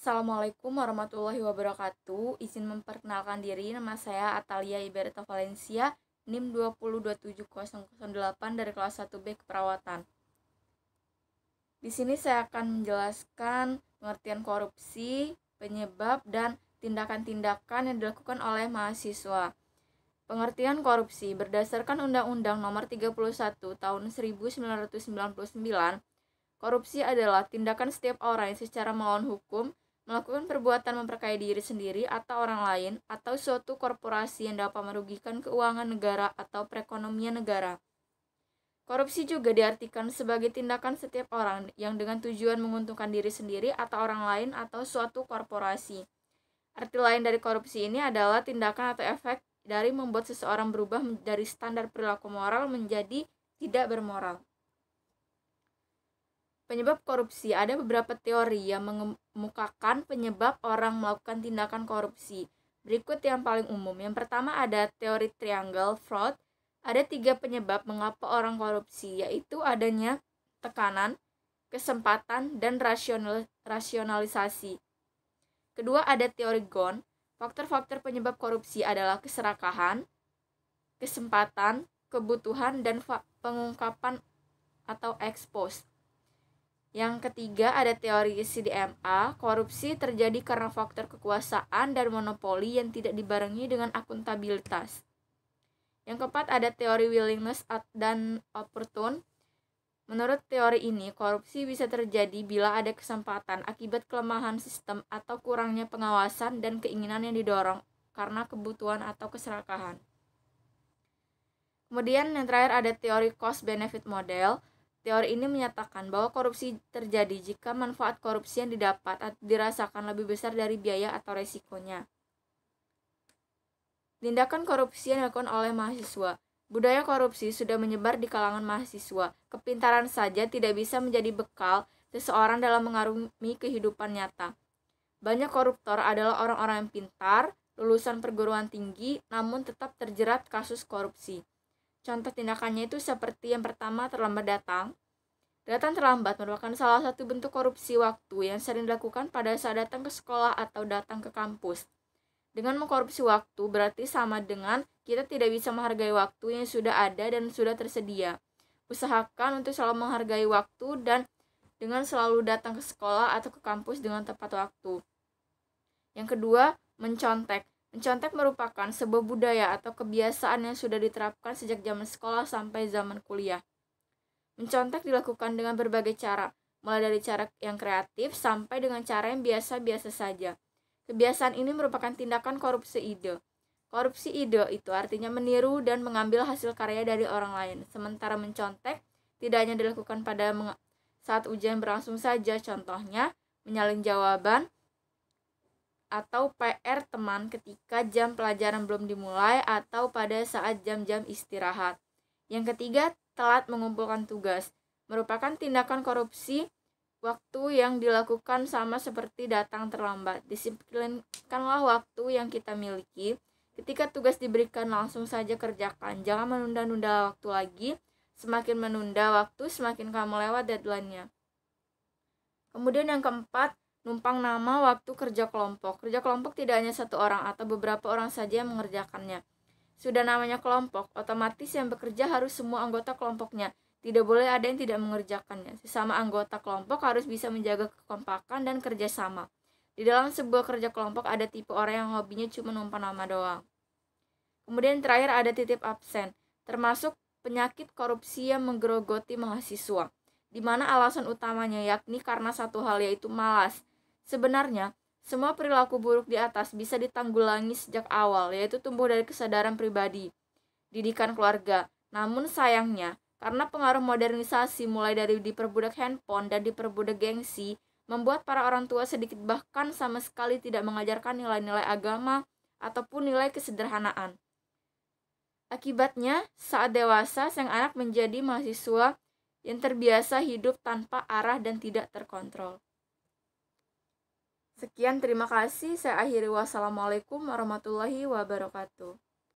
Assalamualaikum warahmatullahi wabarakatuh. Izin memperkenalkan diri, nama saya Atalia Iberta Valencia, NIM 2027008 dari kelas 1B Keperawatan. Di sini saya akan menjelaskan pengertian korupsi, penyebab, dan tindakan-tindakan yang dilakukan oleh mahasiswa. Pengertian korupsi berdasarkan Undang-Undang Nomor 31 Tahun 1999, korupsi adalah tindakan setiap orang yang secara melawan hukum melakukan perbuatan memperkaya diri sendiri atau orang lain atau suatu korporasi yang dapat merugikan keuangan negara atau perekonomian negara. Korupsi juga diartikan sebagai tindakan setiap orang yang dengan tujuan menguntungkan diri sendiri atau orang lain atau suatu korporasi. Arti lain dari korupsi ini adalah tindakan atau efek dari membuat seseorang berubah dari standar perilaku moral menjadi tidak bermoral. Penyebab korupsi. Ada beberapa teori yang mengemukakan penyebab orang melakukan tindakan korupsi. Berikut yang paling umum. Yang pertama ada teori triangle fraud. Ada 3 penyebab mengapa orang korupsi, yaitu adanya tekanan, kesempatan, dan rasionalisasi. Kedua ada teori Ghosn. Faktor-faktor penyebab korupsi adalah keserakahan, kesempatan, kebutuhan, dan pengungkapan atau expose. Yang ketiga ada teori CDMA, korupsi terjadi karena faktor kekuasaan dan monopoli yang tidak dibarengi dengan akuntabilitas. Yang keempat ada teori willingness dan opportune. Menurut teori ini, korupsi bisa terjadi bila ada kesempatan akibat kelemahan sistem atau kurangnya pengawasan dan keinginan yang didorong karena kebutuhan atau keserakahan. Kemudian yang terakhir ada teori cost-benefit model. Teori ini menyatakan bahwa korupsi terjadi jika manfaat korupsi yang didapat dirasakan lebih besar dari biaya atau resikonya. Tindakan korupsi yang dilakukan oleh mahasiswa. Budaya korupsi sudah menyebar di kalangan mahasiswa. Kepintaran saja tidak bisa menjadi bekal seseorang dalam mengarungi kehidupan nyata. Banyak koruptor adalah orang-orang yang pintar, lulusan perguruan tinggi, namun tetap terjerat kasus korupsi. Contoh tindakannya itu seperti yang pertama, terlambat datang. Datang terlambat merupakan salah satu bentuk korupsi waktu yang sering dilakukan pada saat datang ke sekolah atau datang ke kampus. Dengan mengkorupsi waktu berarti sama dengan kita tidak bisa menghargai waktu yang sudah ada dan sudah tersedia. Usahakan untuk selalu menghargai waktu dan dengan selalu datang ke sekolah atau ke kampus dengan tepat waktu. Yang kedua, mencontek. Mencontek merupakan sebuah budaya atau kebiasaan yang sudah diterapkan sejak zaman sekolah sampai zaman kuliah. Mencontek dilakukan dengan berbagai cara, mulai dari cara yang kreatif sampai dengan cara yang biasa-biasa saja. Kebiasaan ini merupakan tindakan korupsi ide. Korupsi ide itu artinya meniru dan mengambil hasil karya dari orang lain. Sementara mencontek tidak hanya dilakukan pada saat ujian berlangsung saja, contohnya menyalin jawaban atau PR teman ketika jam pelajaran belum dimulai atau pada saat jam-jam istirahat. Yang ketiga, telat mengumpulkan tugas. Merupakan tindakan korupsi waktu yang dilakukan sama seperti datang terlambat. Disiplinkanlah waktu yang kita miliki. Ketika tugas diberikan langsung saja kerjakan. Jangan menunda-nunda waktu lagi. Semakin menunda waktu, semakin kamu lewat deadline-nya. Kemudian yang keempat, numpang nama waktu kerja kelompok. Kerja kelompok tidak hanya satu orang atau beberapa orang saja yang mengerjakannya. Sudah namanya kelompok, otomatis yang bekerja harus semua anggota kelompoknya. Tidak boleh ada yang tidak mengerjakannya. Sesama anggota kelompok harus bisa menjaga kekompakan dan kerjasama. Di dalam sebuah kerja kelompok ada tipe orang yang hobinya cuma numpang nama doang. Kemudian terakhir ada titip absen, termasuk penyakit korupsi yang menggerogoti mahasiswa, di mana alasan utamanya yakni karena satu hal yaitu malas. Sebenarnya, semua perilaku buruk di atas bisa ditanggulangi sejak awal, yaitu tumbuh dari kesadaran pribadi, didikan keluarga. Namun sayangnya, karena pengaruh modernisasi mulai dari diperbudak handphone dan diperbudak gengsi, membuat para orang tua sedikit bahkan sama sekali tidak mengajarkan nilai-nilai agama ataupun nilai kesederhanaan. Akibatnya, saat dewasa, sang anak menjadi mahasiswa yang terbiasa hidup tanpa arah dan tidak terkontrol. Sekian, terima kasih. Saya akhiri. Wassalamualaikum warahmatullahi wabarakatuh.